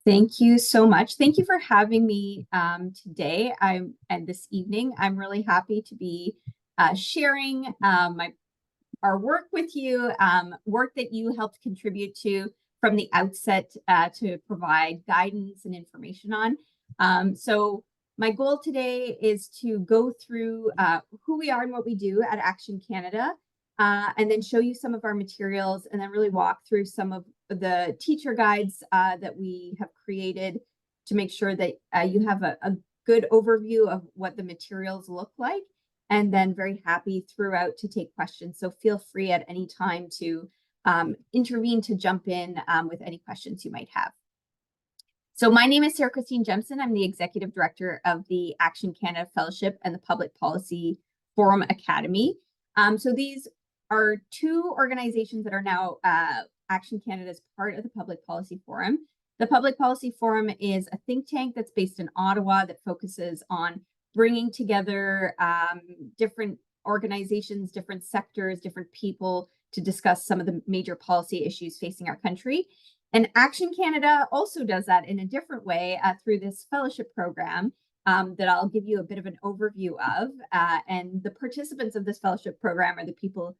Thank you so much. Thank you for having me today. And this evening. I'm really happy to be sharing our work with you, work that you helped contribute to from the outset to provide guidance and information on. So my goal today is to go through who we are and what we do at Action Canada, and then show you some of our materials, and then really walk through some of the teacher guides that we have created to make sure that you have a good overview of what the materials look like, and then very happy throughout to take questions. So feel free at any time to intervene, to jump in with any questions you might have. So my name is Sarah Christine Jemison. I'm the Executive Director of the Action Canada Fellowship and the Public Policy Forum Academy. So these are two organizations that are now Action Canada's part of the Public Policy Forum. The Public Policy Forum is a think tank that's based in Ottawa that focuses on bringing together different organizations, different sectors, different people to discuss some of the major policy issues facing our country. And Action Canada also does that in a different way through this fellowship program that I'll give you a bit of an overview of. And the participants of this fellowship program are the people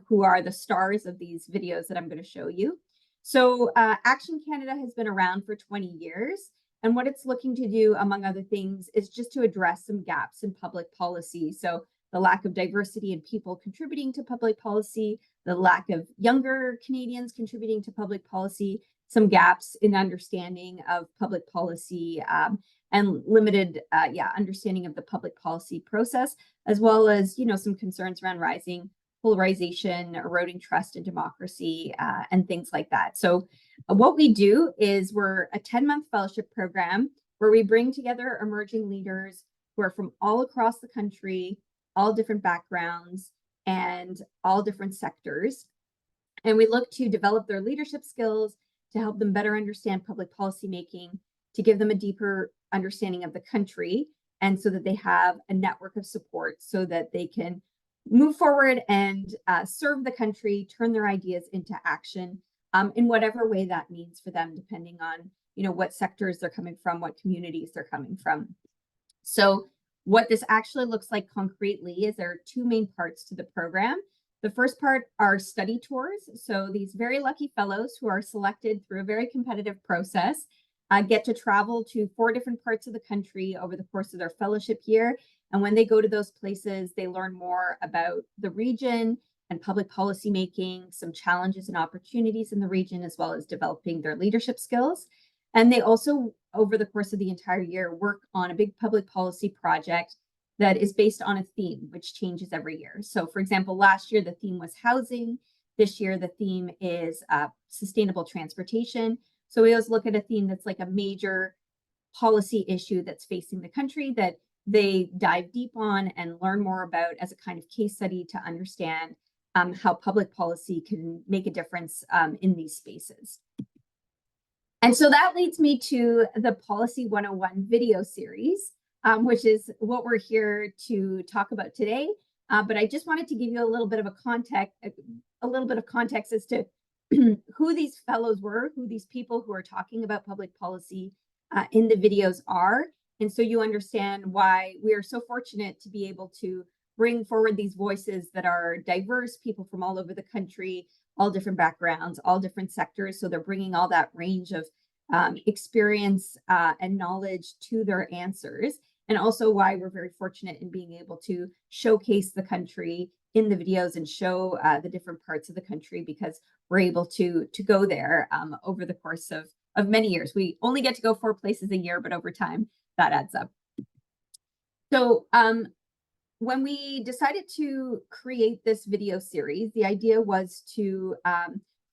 who are the stars of these videos that I'm going to show you. So Action Canada has been around for 20 years. And what it's looking to do, among other things, is just to address some gaps in public policy. So the lack of diversity in people contributing to public policy, the lack of younger Canadians contributing to public policy, some gaps in understanding of public policy, and limited understanding of the public policy process, as well as some concerns around rising polarization, eroding trust in democracy, and things like that. So what we do is we're a 10-month fellowship program where we bring together emerging leaders who are from all across the country, all different backgrounds, and all different sectors. And we look to develop their leadership skills to help them better understand public policy making, to give them a deeper understanding of the country, and so that they have a network of support so that they can move forward and serve the country, turn their ideas into action in whatever way that means for them, depending on what sectors they're coming from, what communities they're coming from. So what this actually looks like concretely is there are two main parts to the program. The first part are study tours. So these very lucky fellows who are selected through a very competitive process get to travel to 4 different parts of the country over the course of their fellowship year. And when they go to those places, they learn more about the region and public policy making, some challenges and opportunities in the region, as well as developing their leadership skills. And they also, over the course of the entire year, work on a big public policy project that is based on a theme, which changes every year. So for example, last year, the theme was housing. This year, the theme is sustainable transportation. So we always look at a theme that's like a major policy issue that's facing the country that they dive deep on and learn more about as a kind of case study to understand how public policy can make a difference in these spaces. And so that leads me to the Policy 101 video series, which is what we're here to talk about today. But I just wanted to give you a little bit of context as to who these fellows were, who these people who are talking about public policy in the videos are. And so you understand why we are so fortunate to be able to bring forward these voices that are diverse, people from all over the country, all different backgrounds, all different sectors. So they're bringing all that range of experience and knowledge to their answers. And also why we're very fortunate in being able to showcase the country in the videos and show the different parts of the country, because we're able to go there over the course of many years. We only get to go 4 places a year, but over time that adds up. So when we decided to create this video series, the idea was to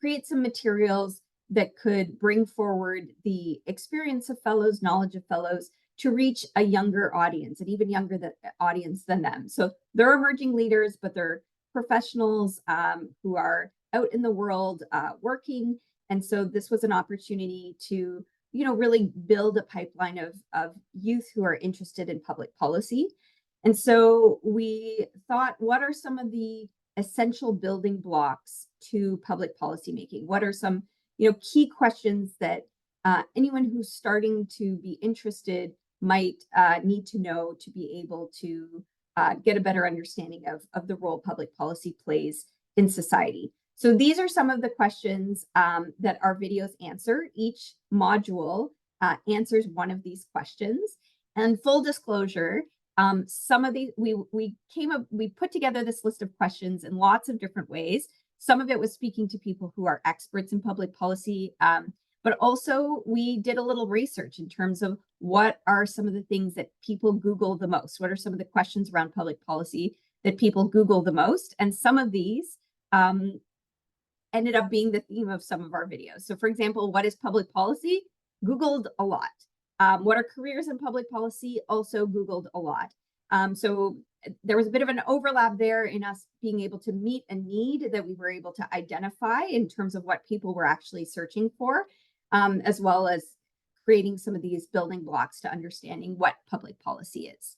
create some materials that could bring forward the experience of fellows, knowledge of fellows, to reach a younger audience, an even younger audience than them. So they're emerging leaders, but they're professionals who are out in the world working. And so this was an opportunity to, really build a pipeline of youth who are interested in public policy. And so we thought, what are some of the essential building blocks to public policy making? What are some, key questions that anyone who's starting to be interested might need to know to be able to get a better understanding of the role public policy plays in society. So these are some of the questions that our videos answer. Each module answers one of these questions. And full disclosure, some of these we put together this list of questions in lots of different ways. Some of it was speaking to people who are experts in public policy, but also we did a little research in terms of what are some of the things that people Google the most. What are some of the questions around public policy that people Google the most? And some of these ended up being the theme of some of our videos. So for example, what is public policy? Googled a lot. What are careers in public policy? Also Googled a lot. So there was a bit of an overlap there in us being able to meet a need that we were able to identify in terms of what people were actually searching for, as well as creating some of these building blocks to understanding what public policy is.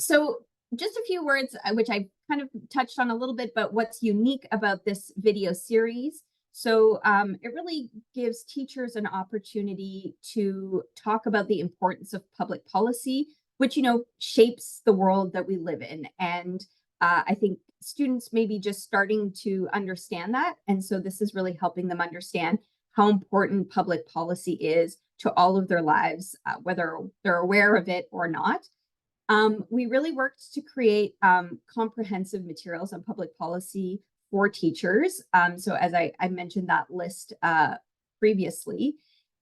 So just a few words, which I kind of touched on a little bit, but what's unique about this video series. So it really gives teachers an opportunity to talk about the importance of public policy, which, you know, shapes the world that we live in. And I think students may be just starting to understand that. And so this is really helping them understand how important public policy is to all of their lives, whether they're aware of it or not. We really worked to create comprehensive materials on public policy for teachers. So as I mentioned that list previously,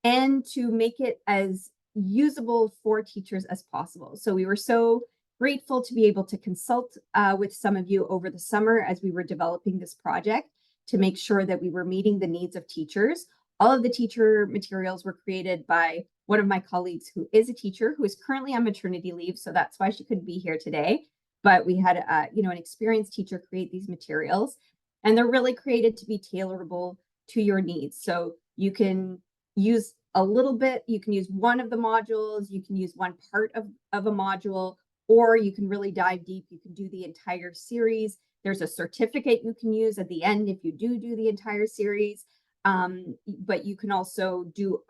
and to make it as usable for teachers as possible. So we were so grateful to be able to consult with some of you over the summer as we were developing this project to make sure that we were meeting the needs of teachers. All of the teacher materials were created by one of my colleagues who is a teacher who is currently on maternity leave, so that's why she couldn't be here today. But we had an experienced teacher create these materials, and they're really created to be tailorable to your needs. So you can use a little bit, you can use one of the modules, you can use one part of a module, or you can really dive deep. You can do the entire series. There's a certificate you can use at the end if you do the entire series. But you can also do,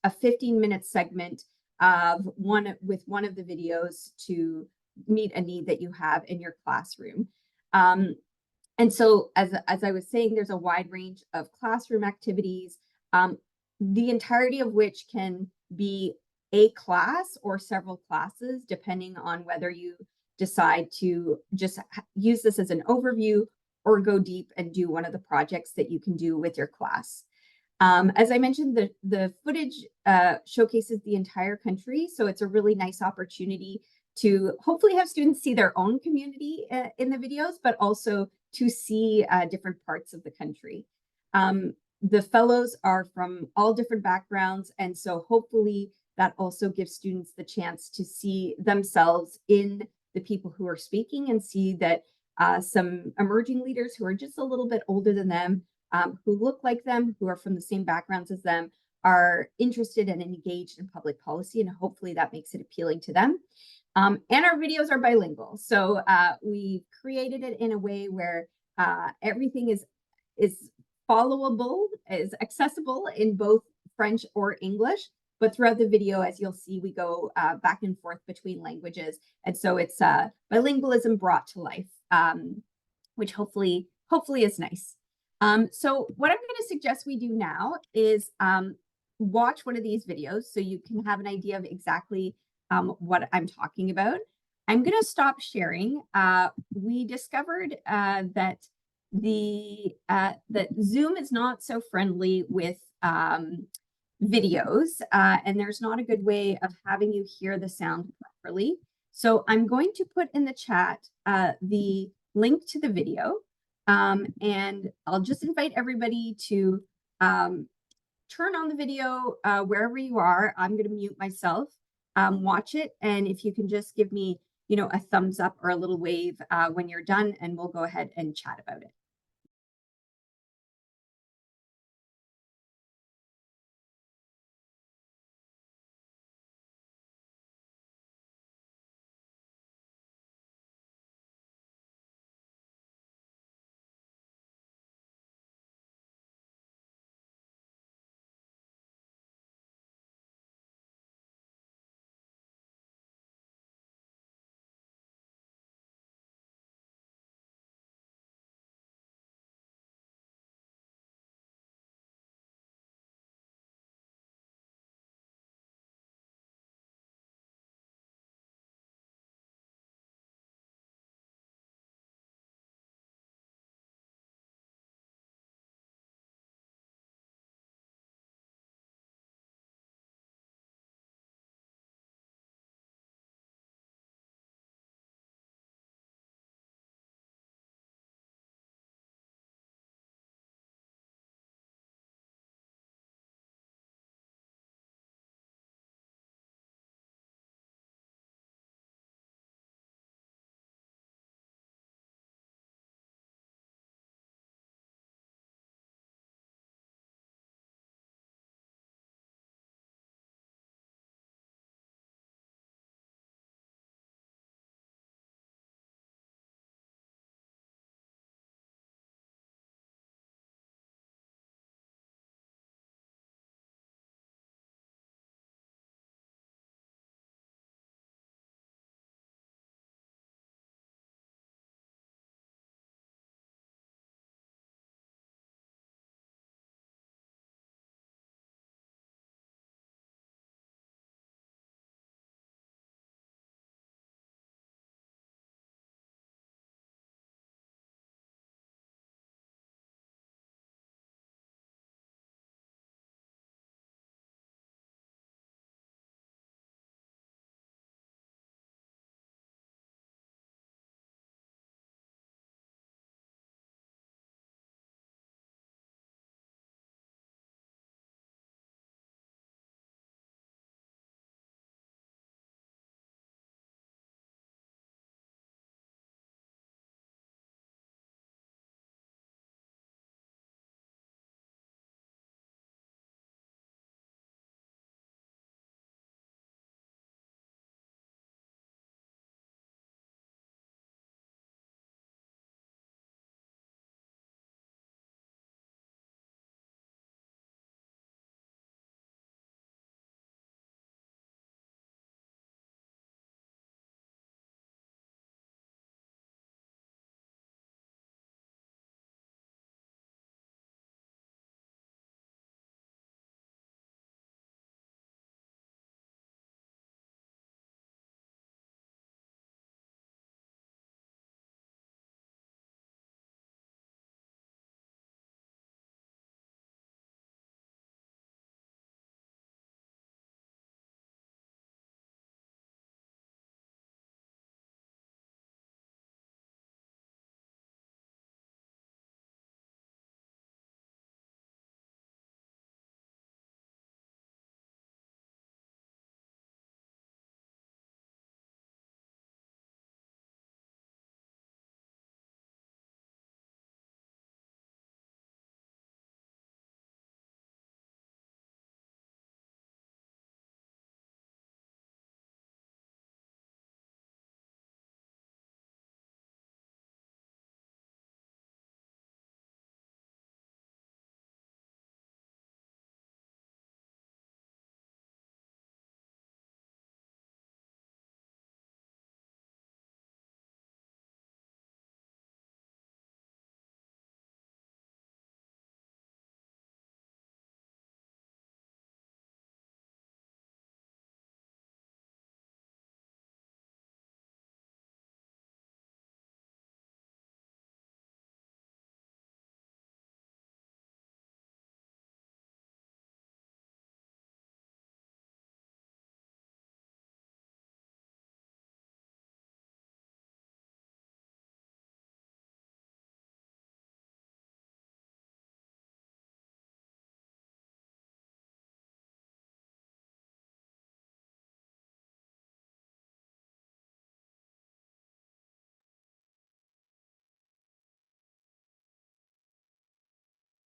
a 15-minute segment with one of the videos to meet a need that you have in your classroom. And so as I was saying, there's a wide range of classroom activities, the entirety of which can be a class or several classes, depending on whether you decide to just use this as an overview or go deep and do one of the projects that you can do with your class. As I mentioned, the footage showcases the entire country, so it's a really nice opportunity to hopefully have students see their own community in the videos, but also to see different parts of the country. The fellows are from all different backgrounds, and so hopefully that also gives students the chance to see themselves in the people who are speaking and see that some emerging leaders who are just a little bit older than them, who look like them, who are from the same backgrounds as them, are interested and engaged in public policy, and hopefully that makes it appealing to them. And our videos are bilingual. So we created it in a way where everything is followable, is accessible in both French or English. But throughout the video, as you'll see, we go back and forth between languages. And so it's bilingualism brought to life, which hopefully is nice. So what I'm going to suggest we do now is watch one of these videos so you can have an idea of exactly what I'm talking about. I'm going to stop sharing. We discovered that that Zoom is not so friendly with videos, and there's not a good way of having you hear the sound properly. So I'm going to put in the chat the link to the video, and I'll just invite everybody to turn on the video wherever you are. I'm going to mute myself, watch it, and if you can just give me, a thumbs up or a little wave when you're done, and we'll go ahead and chat about it.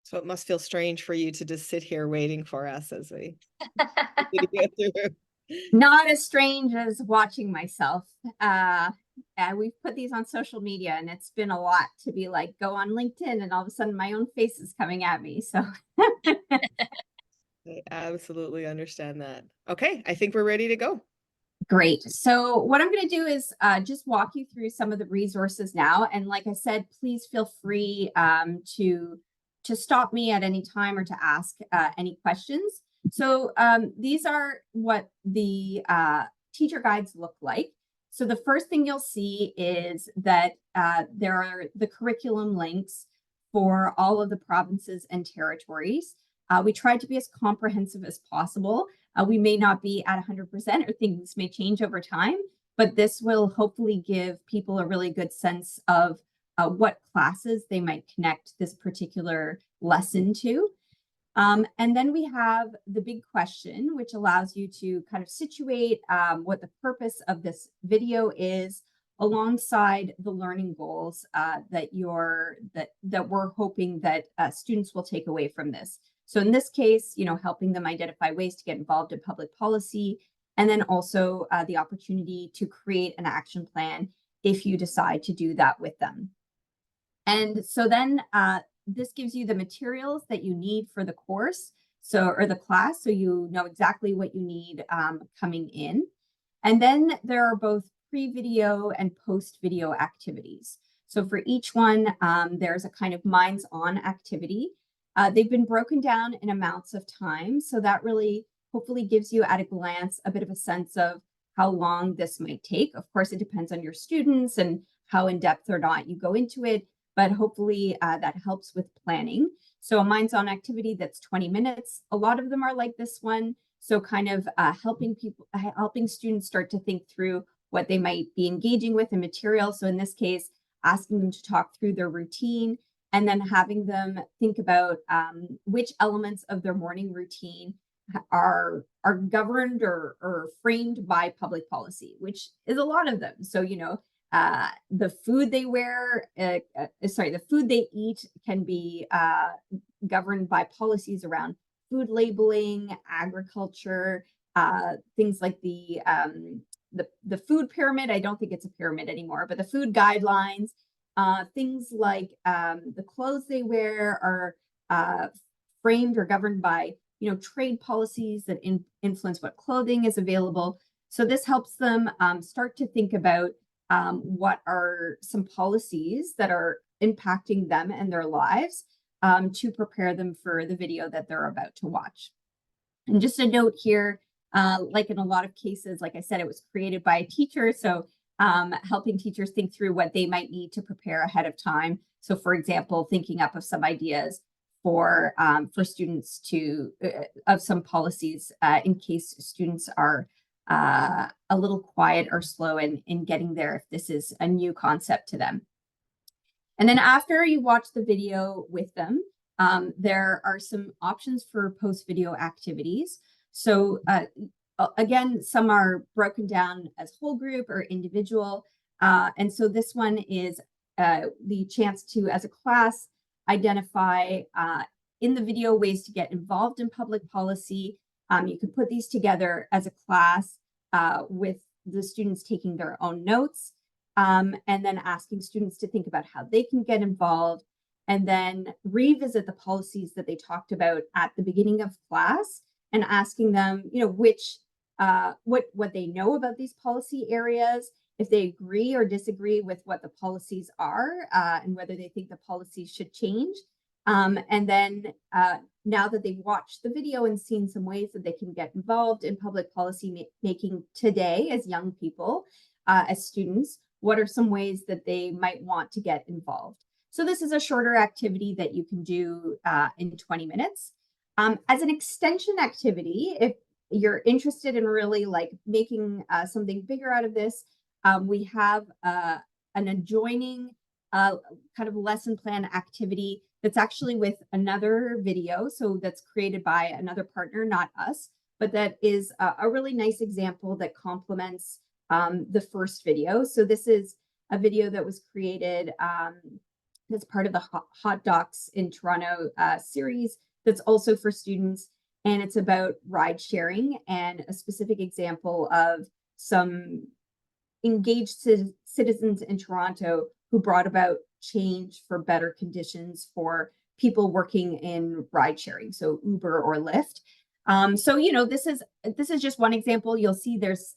So it must feel strange for you to just sit here waiting for us as we get through. Not as strange as watching myself. We've put these on social media, and it's been a lot to be like, go on LinkedIn, and all of a sudden my own face is coming at me. So I absolutely understand that. Okay, I think we're ready to go. great. So what I'm going to do is just walk you through some of the resources now. And like I said, please feel free to stop me at any time or to ask any questions. So these are what the teacher guides look like. So the first thing you'll see is that there are the curriculum links for all of the provinces and territories. We tried to be as comprehensive as possible. We may not be at 100% or things may change over time, but this will hopefully give people a really good sense of what classes they might connect this particular lesson to. And then we have the big question, which allows you to kind of situate what the purpose of this video is alongside the learning goals that we're hoping that students will take away from this. So in this case, helping them identify ways to get involved in public policy, and then also the opportunity to create an action plan if you decide to do that with them. And so then this gives you the materials that you need for the course, or the class, so you know exactly what you need coming in. And then there are both pre-video and post-video activities. So for each one, there's a kind of minds on activity. They've been broken down in amounts of time, so that really hopefully gives you at a glance a bit of a sense of how long this might take. Of course, it depends on your students and how in depth or not you go into it, but hopefully that helps with planning. So a minds on activity that's 20 minutes. A lot of them are like this one. So kind of helping students start to think through what they might be engaging with in material. So in this case, asking them to talk through their routine and then having them think about which elements of their morning routine are governed or framed by public policy, which is a lot of them. So, the food they the food they eat can be governed by policies around food labeling, agriculture, things like the food pyramid. I don't think it's a pyramid anymore, but the food guidelines, things like the clothes they wear are framed or governed by trade policies that influence what clothing is available. So this helps them start to think about what are some policies that are impacting them and their lives to prepare them for the video that they're about to watch. And just a note here, like in a lot of cases, like I said, it was created by a teacher. So helping teachers think through what they might need to prepare ahead of time. So for example, thinking up of some ideas for students of some policies in case students are a little quiet or slow in getting there if this is a new concept to them. And then after you watch the video with them, there are some options for post-video activities. So again, some are broken down as whole group or individual. And so this one is the chance to, as a class, identify in the video ways to get involved in public policy. You could put these together as a class with the students taking their own notes and then asking students to think about how they can get involved and then revisit the policies that they talked about at the beginning of class and asking them, what they know about these policy areas, if they agree or disagree with what the policies are and whether they think the policies should change. And then now that they've watched the video and seen some ways that they can get involved in public policy making today as young people, as students, what are some ways that they might want to get involved? So this is a shorter activity that you can do in 20 minutes. As an extension activity, if you're interested in really like making something bigger out of this, we have an adjoining kind of lesson plan activity that's actually with another video. So that's created by another partner, not us, but that is a really nice example that complements the first video. So this is a video that was created that's part of the Hot Docs in Toronto series that's also for students. And it's about ride sharing and a specific example of some engaged citizens in Toronto who brought about change for better conditions for people working in ride sharing, so Uber or Lyft. So this is just one example. You'll see there's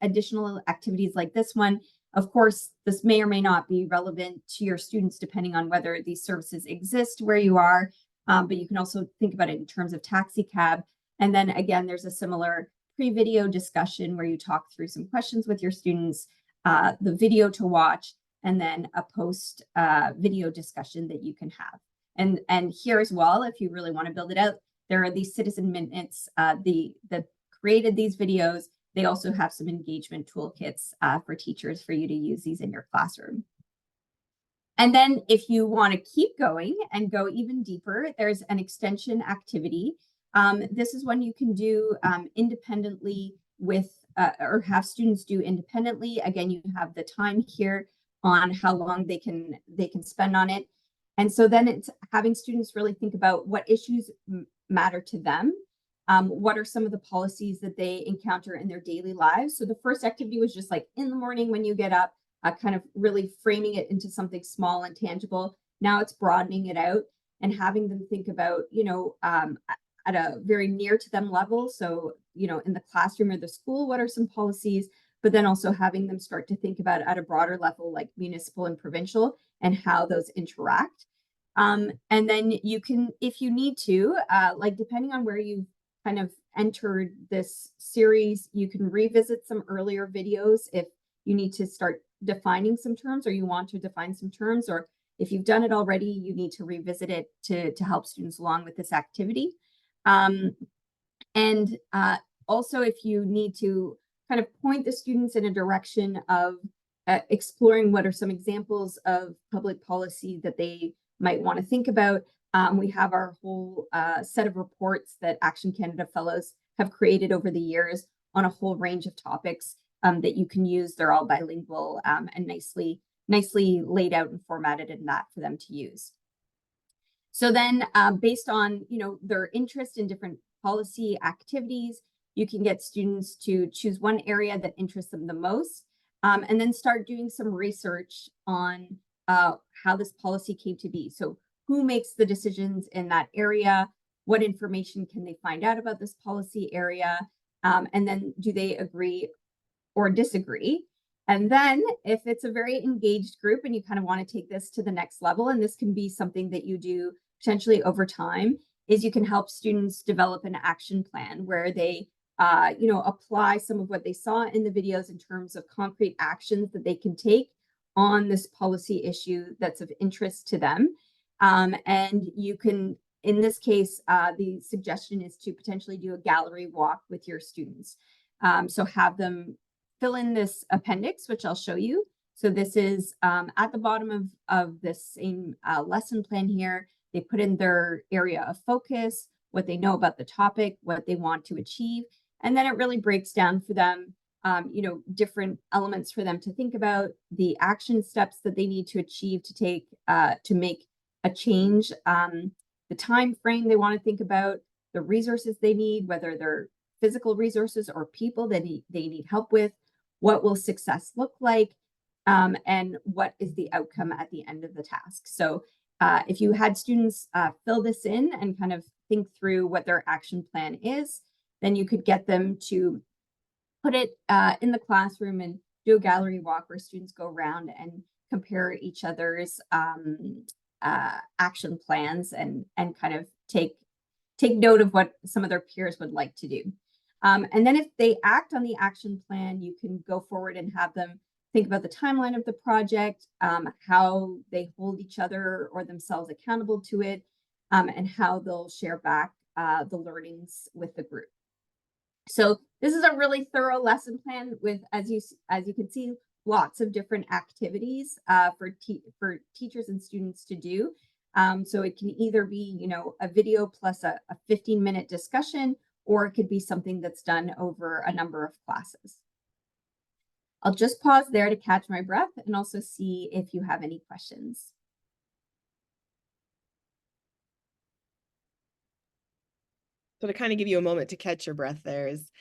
additional activities like this one. Of course, this may or may not be relevant to your students depending on whether these services exist where you are, but you can also think about it in terms of taxi cab. And then again, there's a similar pre-video discussion where you talk through some questions with your students, the video to watch, and then a post video discussion that you can have. And here as well, if you really want to build it out, there are these citizen minutes that created these videos. They also have some engagement toolkits for teachers for you to use these in your classroom. And then if you want to keep going and go even deeper, there's an extension activity. This is one you can do independently with or have students do independently. Again, you have the time here on how long they can spend on it. And so then it's having students really think about what issues matter to them. What are some of the policies that they encounter in their daily lives? So the first activity was just like in the morning when you get up, kind of really framing it into something small and tangible. Now it's broadening it out and having them think about, at a very near to them level. So, in the classroom or the school, what are some policies? But then also having them start to think about at a broader level, like municipal and provincial, and how those interact. And then you can, if you need to, like depending on where you've kind of entered this series, you can revisit some earlier videos if you need to start defining some terms or you want to define some terms, or if you've done it already, you need to revisit it to help students along with this activity. And also if you need to kind of point the students in a direction of exploring what are some examples of public policy that they might want to think about. We have our whole set of reports that Action Canada Fellows have created over the years on a whole range of topics that you can use. They're all bilingual and nicely laid out and formatted in that for them to use. So then based on their interest in different policy activities, you can get students to choose one area that interests them the most, and then start doing some research on how this policy came to be. So who makes the decisions in that area? What information can they find out about this policy area? And then do they agree or disagree? And then if it's a very engaged group and you kind of want to take this to the next level, and this can be something that you do potentially over time, is you can help students develop an action plan where they apply some of what they saw in the videos in terms of concrete actions that they can take on this policy issue that's of interest to them. And you can, in this case, the suggestion is to potentially do a gallery walk with your students. So have them fill in this appendix, which I'll show you. So this is at the bottom of this same lesson plan here. They put in their area of focus, what they know about the topic, what they want to achieve. And then it really breaks down for them, different elements for them to think about, the action steps that they need to achieve to take to make a change, the time frame they want to think about, the resources they need, whether they're physical resources or people that they need help with, what will success look like, and what is the outcome at the end of the task. So if you had students fill this in and kind of think through what their action plan is, then you could get them to put it in the classroom and do a gallery walk where students go around and compare each other's action plans and kind of take note of what some of their peers would like to do. And then if they act on the action plan, you can go forward and have them think about the timeline of the project, how they hold each other or themselves accountable to it, and how they'll share back the learnings with the group. So this is a really thorough lesson plan with, as you can see, lots of different activities for teachers and students to do. So it can either be, a video plus a 15-minute discussion, or it could be something that's done over a number of classes. I'll just pause there to catch my breath and also see if you have any questions. So to kind of give you a moment to catch your breath there is,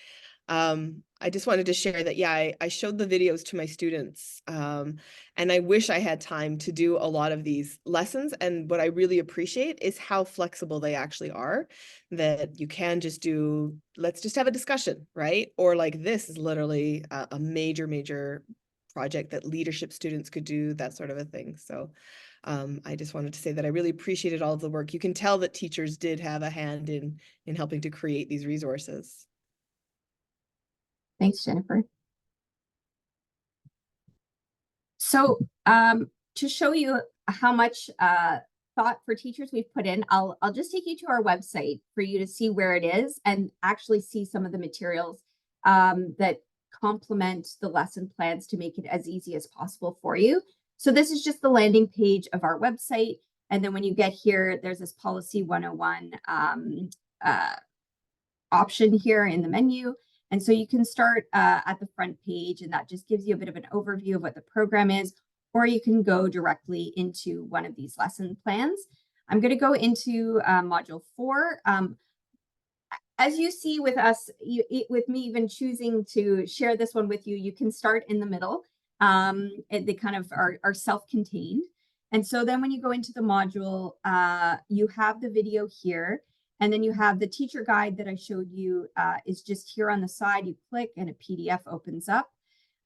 I just wanted to share that, yeah, I showed the videos to my students, and I wish I had time to do a lot of these lessons. And what I really appreciate is how flexible they actually are, that you can just do, let's just have a discussion, right? Or like this is literally a major, major project that leadership students could do, that sort of a thing. So I just wanted to say that I really appreciated all of the work. You can tell that teachers did have a hand in helping to create these resources. Thanks, Jennifer. So to show you how much thought for teachers we've put in, I'll just take you to our website for you to see where it is and actually see some of the materials that complement the lesson plans to make it as easy as possible for you. So this is just the landing page of our website. And then when you get here, there's this Policy 101 option here in the menu. And so you can start at the front page, and that just gives you a bit of an overview of what the program is, or you can go directly into one of these lesson plans. I'm going to go into Module 4. As you see with us, with me even choosing to share this one with you, you can start in the middle. They kind of are self-contained. And so then when you go into the module, you have the video here. And then you have the teacher guide that I showed you is just here on the side. You click and a PDF opens up.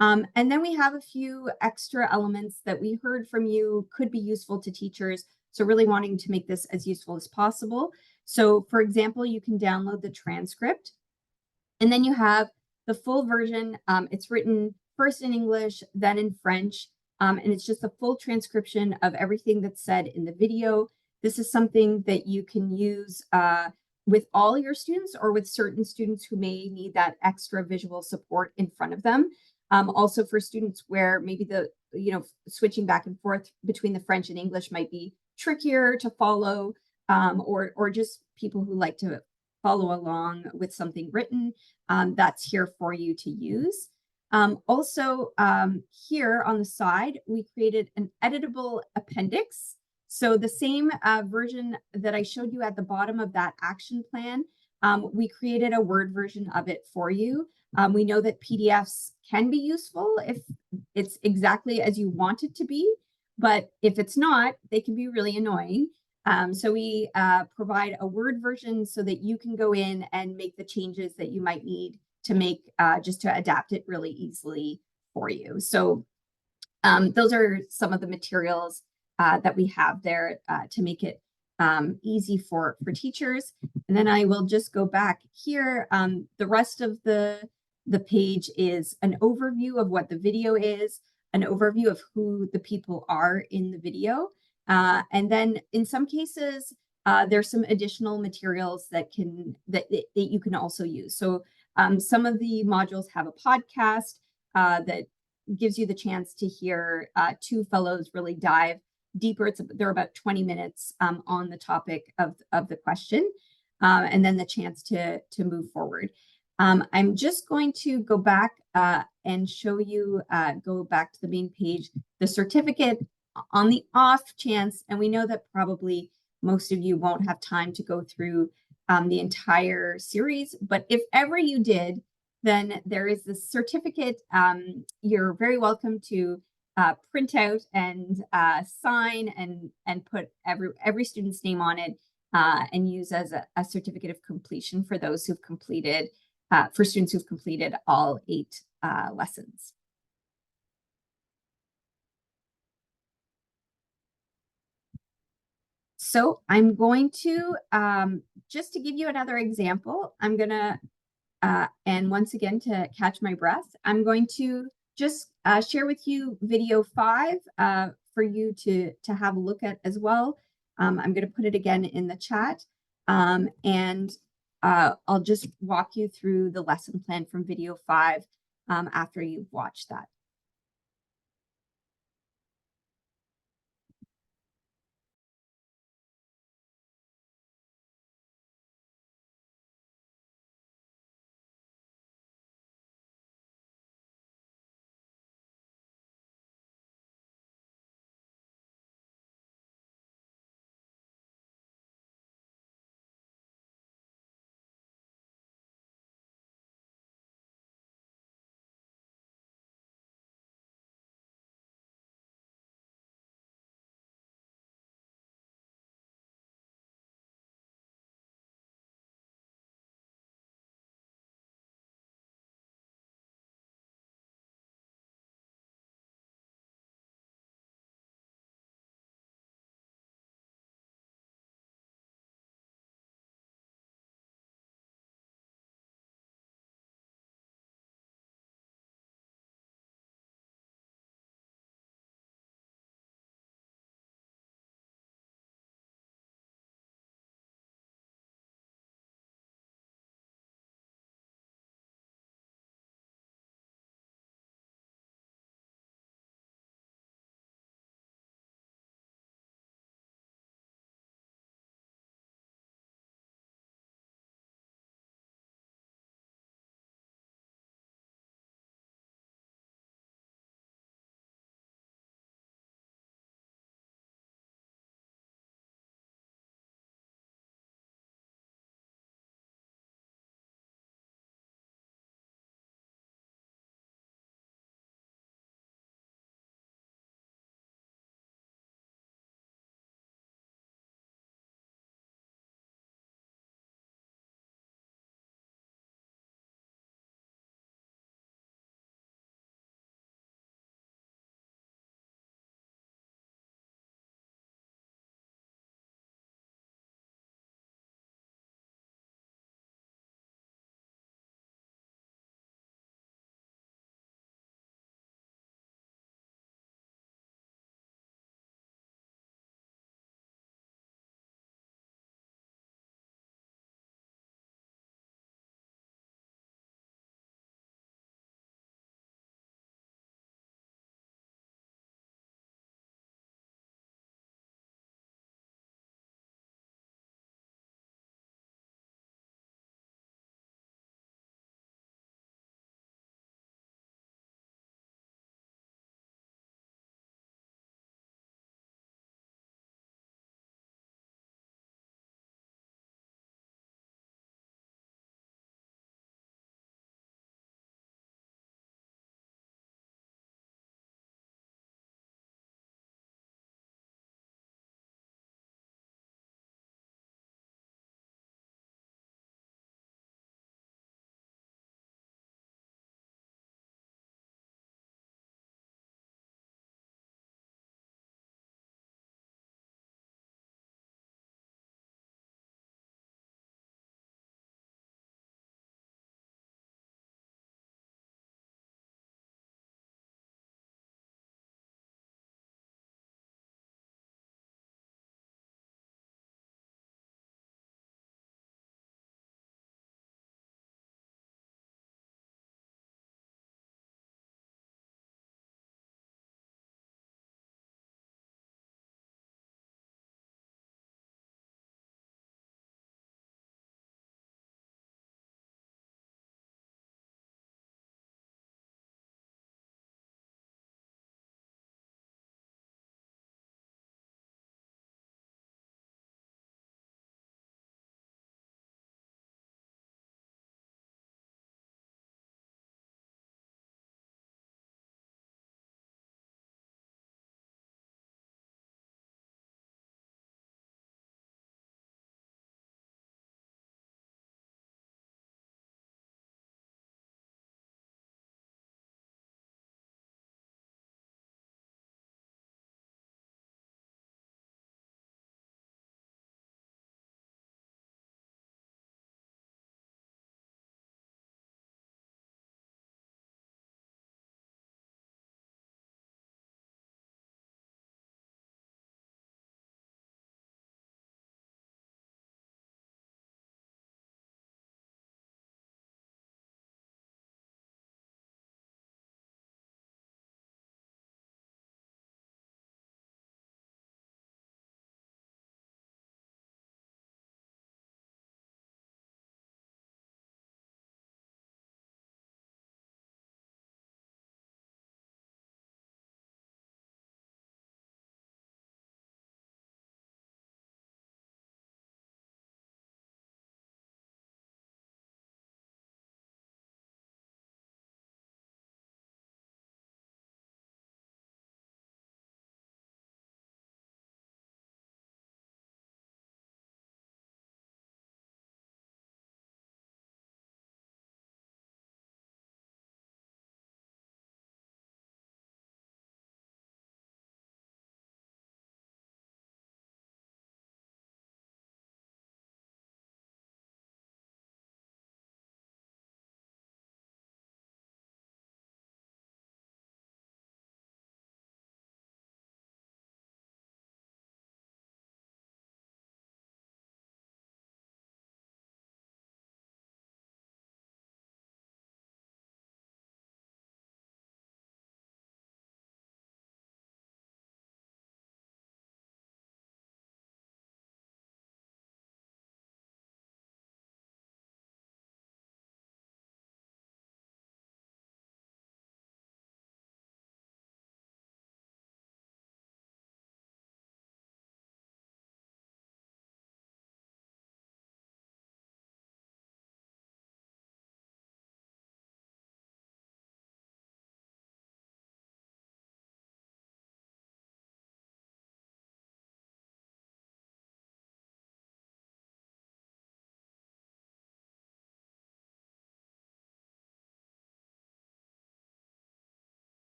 And then we have a few extra elements that we heard from you could be useful to teachers. So really wanting to make this as useful as possible. So for example, you can download the transcript and then you have the full version. It's written first in English, then in French. And it's just a full transcription of everything that's said in the video. This is something that you can use with all your students or with certain students who may need that extra visual support in front of them. Also for students where maybe switching back and forth between the French and English might be trickier to follow, or just people who like to follow along with something written, that's here for you to use. Also, here on the side, we created an editable appendix. So the same version that I showed you at the bottom of that action plan, we created a Word version of it for you. We know that PDFs can be useful if it's exactly as you want it to be, but if it's not, they can be really annoying. So we provide a Word version so that you can go in and make the changes that you might need to make just to adapt it really easily for you. So those are some of the materials that we have there to make it easy for teachers. And then I will just go back here. The rest of the page is an overview of what the video is, an overview of who the people are in the video. And then in some cases, there's some additional materials that you can also use. So some of the modules have a podcast that gives you the chance to hear two fellows really dive deeper. They're about 20 minutes on the topic of the question, and then the chance to move forward. I'm just going to go back and show you, go back to the main page, the certificate on the off chance, and we know that probably most of you won't have time to go through the entire series, but if ever you did, then there is this certificate. You're very welcome to print out and sign and put every student's name on it and use as a certificate of completion for those who've completed, for students who've completed all 8 lessons. So I'm going to, just to give you another example, I'm going to, and once again, to catch my breath, I'm going to just share with you video 5 for you to have a look at as well. I'm going to put it again in the chat, and I'll just walk you through the lesson plan from video 5 after you've watched that.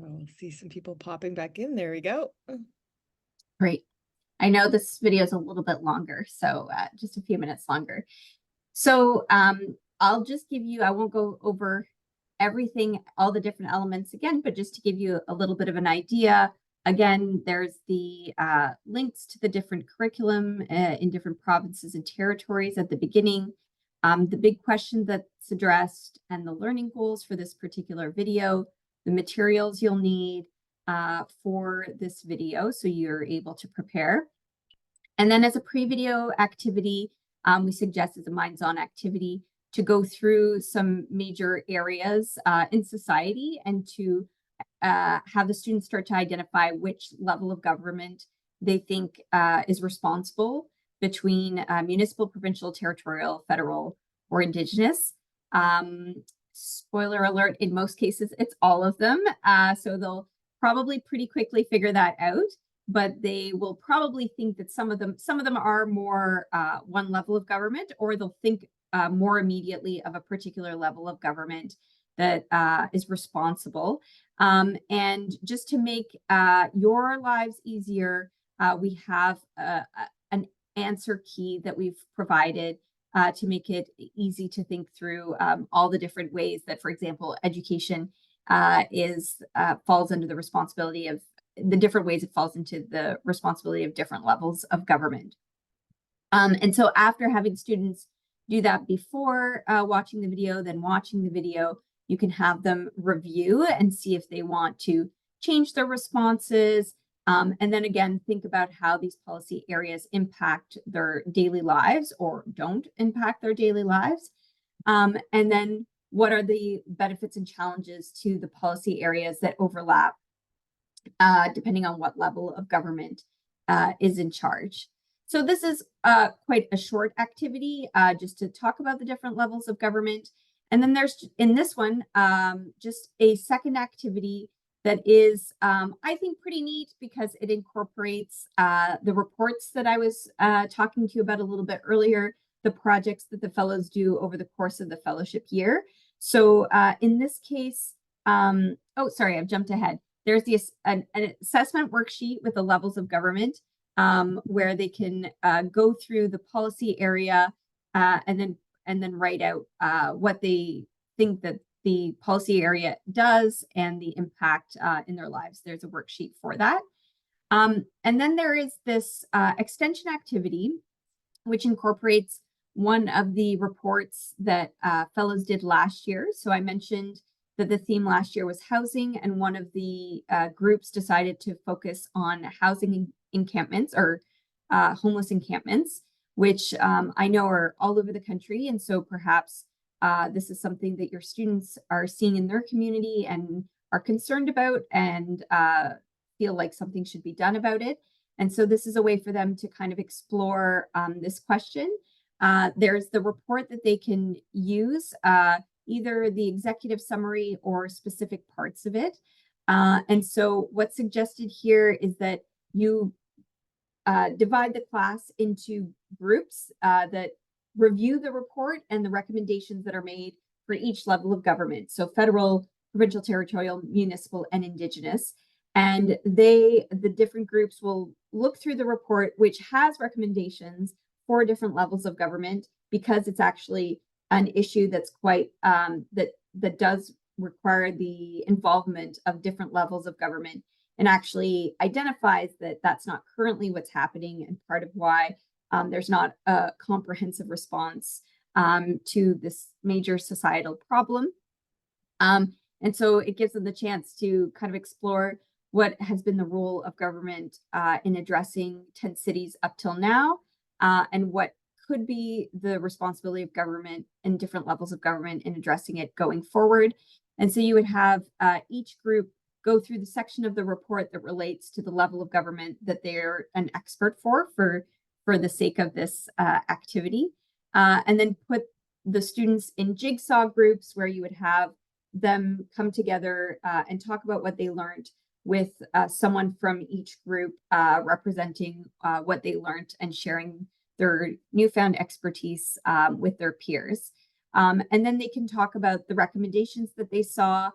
Oh, see some people popping back in. There we go. Great. I know this video is a little bit longer, so just a few minutes longer. So I'll just give you, I won't go over everything, all the different elements again, but just to give you a little bit of an idea. Again, there's the links to the different curriculum in different provinces and territories at the beginning. The big question that's addressed and the learning goals for this particular video, the materials you'll need for this video so you're able to prepare. And then as a pre-video activity, we suggest as a Minds On activity to go through some major areas in society and to have the students start to identify which level of government they think is responsible between municipal, provincial, territorial, federal, or Indigenous. Spoiler alert, in most cases, it's all of them. So they'll probably pretty quickly figure that out, but they will probably think that some of them are more one level of government, or they'll think more immediately of a particular level of government that is responsible. And just to make your lives easier, we have an answer key that we've provided to make it easy to think through all the different ways that, for example, education falls under the responsibility of the different ways it falls into the responsibility of different levels of government. And so after having students do that before watching the video, then watching the video, you can have them review and see if they want to change their responses. And then again, think about how these policy areas impact their daily lives or don't impact their daily lives. And then what are the benefits and challenges to the policy areas that overlap depending on what level of government is in charge. So this is quite a short activity just to talk about the different levels of government. And then there's in this one, just a second activity that is, I think, pretty neat because it incorporates the reports that I was talking to you about a little bit earlier, the projects that the fellows do over the course of the fellowship year. So in this case, oh, sorry, I've jumped ahead. There's an assessment worksheet with the levels of government where they can go through the policy area and then write out what they think that the policy area does and the impact in their lives. There's a worksheet for that. And then there is this extension activity, which incorporates one of the reports that fellows did last year. So I mentioned that the theme last year was housing, and one of the groups decided to focus on housing encampments or homeless encampments, which I know are all over the country. And so perhaps this is something that your students are seeing in their community and are concerned about and feel like something should be done about it. And so this is a way for them to kind of explore this question. There's the report that they can use, either the executive summary or specific parts of it. And so what's suggested here is that you divide the class into groups that review the report and the recommendations that are made for each level of government. So federal, provincial, territorial, municipal, and Indigenous. And the different groups will look through the report, which has recommendations for different levels of government, because it's actually an issue that's quite, that does require the involvement of different levels of government, and actually identifies that that's not currently what's happening, and part of why there's not a comprehensive response to this major societal problem. And so it gives them the chance to kind of explore what has been the role of government in addressing tent cities up till now, and what could be the responsibility of government and different levels of government in addressing it going forward. And so you would have each group go through the section of the report that relates to the level of government that they're an expert for the sake of this activity, and then put the students in jigsaw groups where you would have them come together and talk about what they learned with someone from each group representing what they learned and sharing their newfound expertise with their peers. And then they can talk about the recommendations that they saw,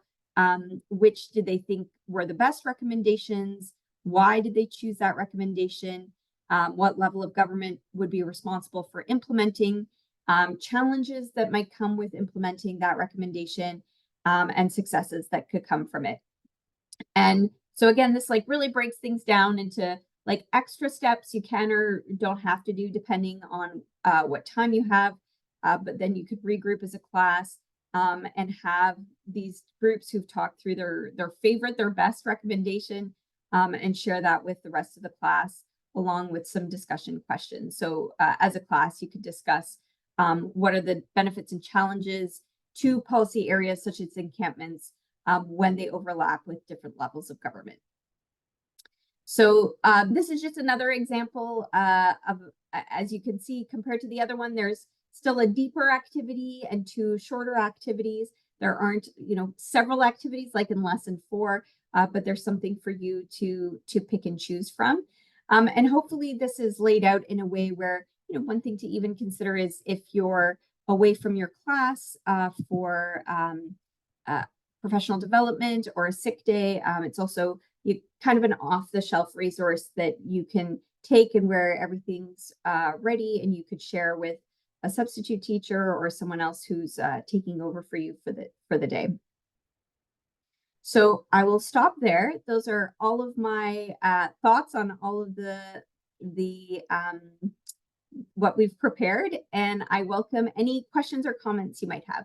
Which did they think were the best recommendations? Why did they choose that recommendation? What level of government would be responsible for implementing, challenges that might come with implementing that recommendation, and successes that could come from it. And so again, this like really breaks things down into like extra steps you can or don't have to do depending on what time you have. But then you could regroup as a class, and have these groups who've talked through their favorite, their best recommendation, and share that with the rest of the class, along with some discussion questions. So as a class, you could discuss what are the benefits and challenges to policy areas such as encampments when they overlap with different levels of government. So this is just another example of, as you can see, compared to the other one, there's still a deeper activity and two shorter activities. There aren't, several activities like in lesson 4, but there's something for you to pick and choose from. And hopefully this is laid out in a way where, one thing to even consider is if you're away from your class for professional development or a sick day, it's also kind of an off-the-shelf resource that you can take and where everything's ready and you could share with a substitute teacher or someone else who's taking over for you for the day. So I will stop there. Those are all of my thoughts on all of the what we've prepared, and I welcome any questions or comments you might have.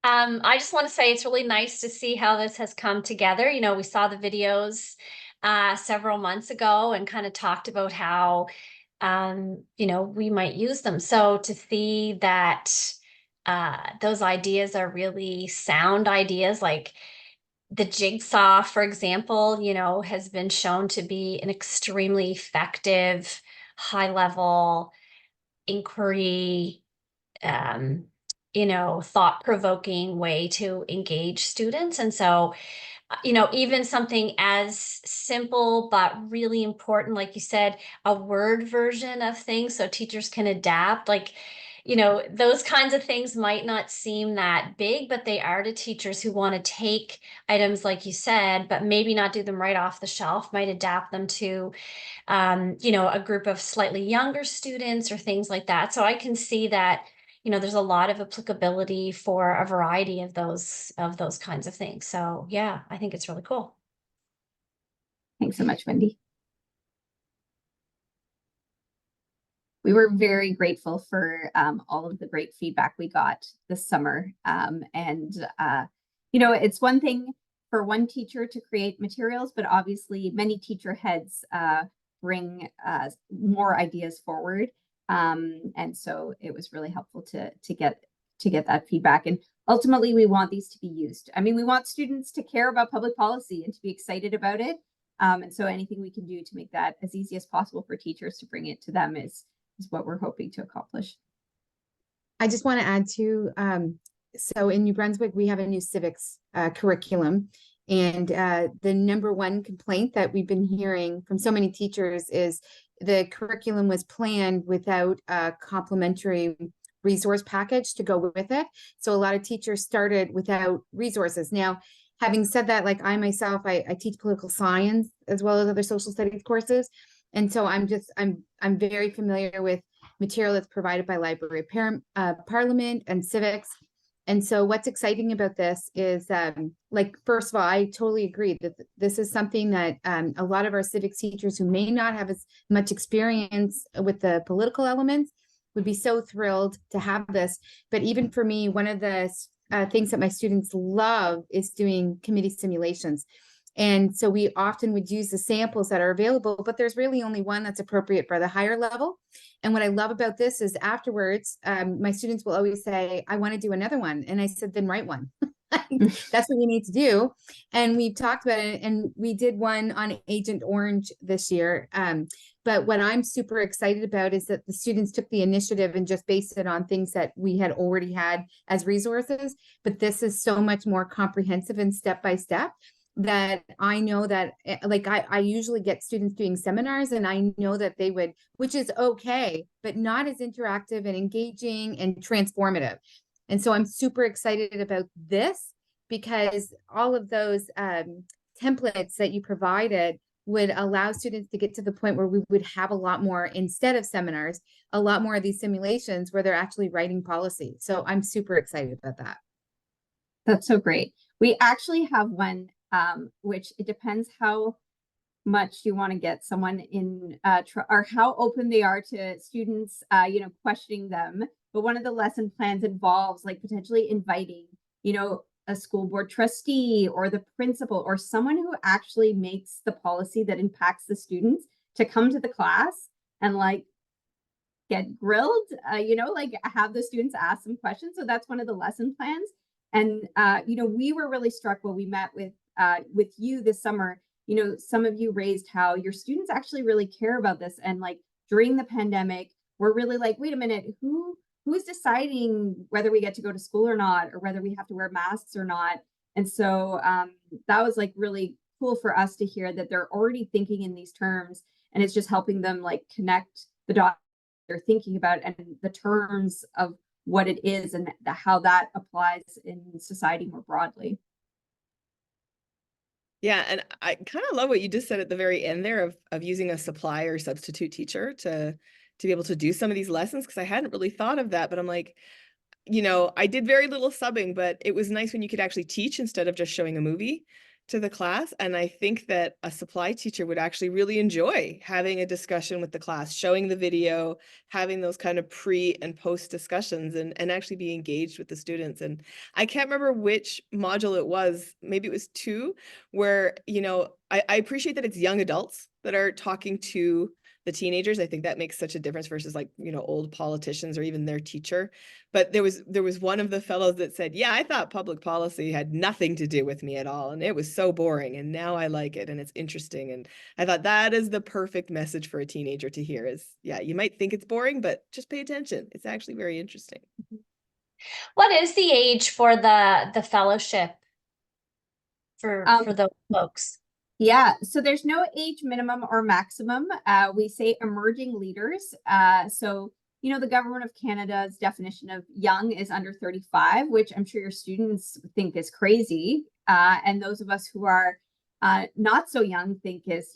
I just want to say it's really nice to see how this has come together. We saw the videos several months ago and kind of talked about how, we might use them. So to see that those ideas are really sound ideas, like the jigsaw, for example, has been shown to be an extremely effective, high-level inquiry, thought-provoking way to engage students. And so, even something as simple but really important, like you said, a word version of things so teachers can adapt, those kinds of things might not seem that big, but they are to teachers who want to take items, like you said, but maybe not do them right off the shelf, might adapt them to, a group of slightly younger students or things like that. So I can see that there's a lot of applicability for a variety of those kinds of things. So yeah, I think it's really cool. Thanks so much, Wendy. We were very grateful for all of the great feedback we got this summer. It's one thing for one teacher to create materials, but obviously many teacher heads bring more ideas forward. And so it was really helpful to get that feedback. And ultimately, we want these to be used. I mean, we want students to care about public policy and to be excited about it. And so anything we can do to make that as easy as possible for teachers to bring it to them is what we're hoping to accomplish. I just want to add to, so in New Brunswick, we have a new civics curriculum. And the number one complaint that we've been hearing from so many teachers is the curriculum was planned without a complementary resource package to go with it. So a lot of teachers started without resources. Now, having said that, like I myself, I teach political science as well as other social studies courses. And so I'm very familiar with material that's provided by Library of Parliament and civics. And so what's exciting about this is, first of all, I totally agree that this is something that a lot of our civics teachers who may not have as much experience with the political elements would be so thrilled to have this. But even for me, one of the things that my students love is doing committee simulations. And so we often would use the samples that are available, but there's really only one that's appropriate for the higher level. And what I love about this is afterwards, my students will always say, I want to do another one. And I said, then write one. That's what you need to do. And we've talked about it, and we did one on Agent Orange this year. But what I'm super excited about is that the students took the initiative and just based it on things that we had already had as resources. But this is so much more comprehensive and step by step. that I know that like I usually get students doing seminars, and I know that they would, which is okay, but not as interactive and engaging and transformative. And so I'm super excited about this, because all of those templates that you provided would allow students to get to the point where we would have a lot more, instead of seminars, a lot more of these simulations where they're actually writing policy. So I'm super excited about that. That's so great. We actually have one, which it depends how much you want to get someone in, or how open they are to students, questioning them. But one of the lesson plans involves like potentially inviting, a school board trustee or the principal or someone who actually makes the policy that impacts the students to come to the class and like get grilled, like have the students ask some questions. So that's one of the lesson plans. And, we were really struck when we met with you this summer. Some of you raised how your students actually really care about this. And like during the pandemic, we're really like, wait a minute, who's deciding whether we get to go to school or not, or whether we have to wear masks or not? And so that was like really cool for us to hear that they're already thinking in these terms, and it's just helping them like connect the dots they're thinking about and the terms of what it is and how that applies in society more broadly. Yeah, and I kind of love what you just said at the very end there of using a supply or substitute teacher to be able to do some of these lessons, because I hadn't really thought of that, but I'm like, I did very little subbing, but it was nice when you could actually teach instead of just showing a movie to the class. And I think that a supply teacher would actually really enjoy having a discussion with the class, showing the video, having those kind of pre and post discussions, and actually be engaged with the students. And I can't remember which module it was. Maybe it was 2, where, I appreciate that it's young adults that are talking to the teenagers. I think that makes such a difference versus like, old politicians or even their teacher. But there was one of the fellows that said, yeah, I thought public policy had nothing to do with me at all. And it was so boring. And now I like it and it's interesting. And I thought that is the perfect message for a teenager to hear is, yeah, you might think it's boring, but just pay attention. It's actually very interesting. What is the age for the fellowship for those folks? Yeah, so there's no age minimum or maximum. We say emerging leaders. So, the government of Canada's definition of young is under 35, which I'm sure your students think is crazy. And those of us who are not so young think is,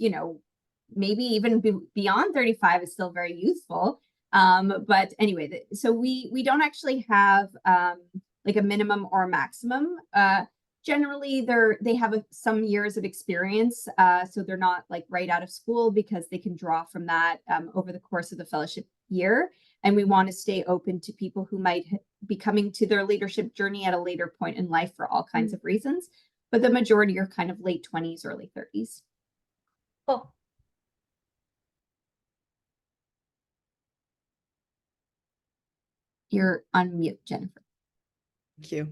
maybe even beyond 35 is still very youthful. But anyway, so we don't actually have like a minimum or a maximum. Generally they have some years of experience, so they're not like right out of school, because they can draw from that over the course of the fellowship year. And we want to stay open to people who might be coming to their leadership journey at a later point in life for all kinds of reasons, but the majority are kind of late 20s, early 30s. Cool. You're on mute, Jennifer. Thank you.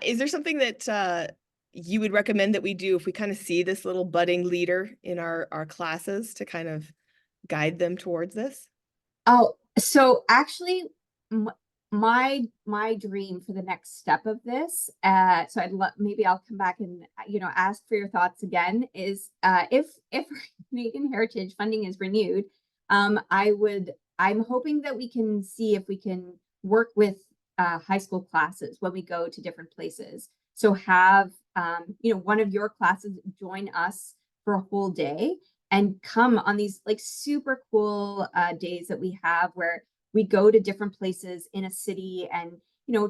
Is there something that you would recommend that we do if we kind of see this little budding leader in our classes to kind of guide them towards this? Oh, so actually, my dream for the next step of this, so maybe I'll come back and ask for your thoughts again, is if Canadian Heritage funding is renewed, I'm hoping that we can see if we can work with high school classes when we go to different places. So have one of your classes join us for a whole day and come on these like super cool days that we have, where we go to different places in a city and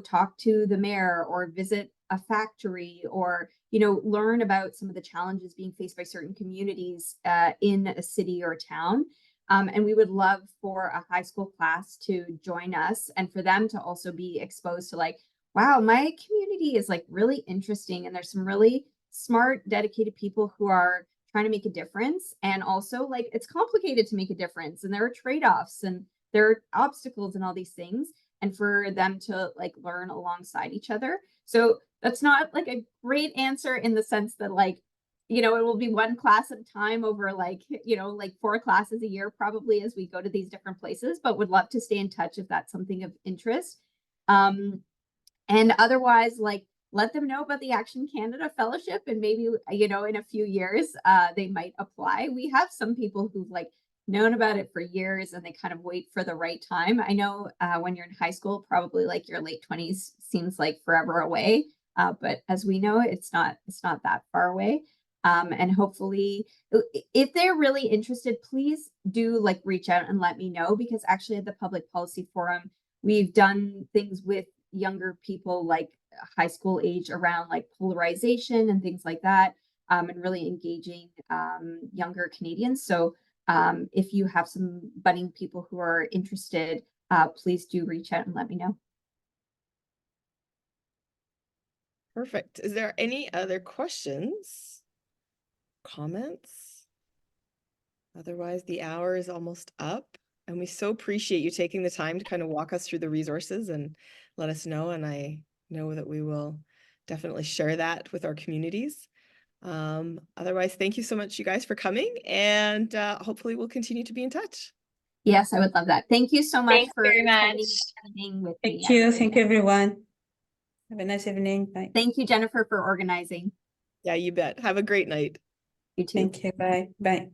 talk to the mayor or visit a factory, or learn about some of the challenges being faced by certain communities in a city or a town. And we would love for a high school class to join us and for them to also be exposed to like, wow, my community is like really interesting, and there's some really smart, dedicated people who are trying to make a difference. And also like it's complicated to make a difference, and there are trade-offs and there are obstacles and all these things, and for them to like learn alongside each other. So that's not like a great answer in the sense that like, it will be one class at a time over like 4 classes a year probably as we go to these different places, but would love to stay in touch if that's something of interest. And otherwise, like let them know about the Action Canada Fellowship, and maybe, you know, in a few years, they might apply. We have some people who've like known about it for years and they kind of wait for the right time. I know when you're in high school, probably like your late 20s seems like forever away. But as we know, it's not that far away. And hopefully if they're really interested, please do like reach out and let me know, because actually at the Public Policy Forum, we've done things with younger people like high school age around like polarization and things like that, and really engaging younger Canadians. So if you have some budding people who are interested, please do reach out and let me know. Perfect. Is there any other questions? Comments? Otherwise, the hour is almost up, and we so appreciate you taking the time to kind of walk us through the resources and let us know. And I know that we will definitely share that with our communities. Otherwise, thank you so much, you guys, for coming, and hopefully we'll continue to be in touch. Yes, I would love that. Thank you so much Thanks for very spending much. this evening with me. Thank you. Thank you, everyone. Have a nice evening. Bye. Thank you, Jennifer, for organizing. Yeah, you bet. Have a great night. You too. Thank you. Bye. Bye.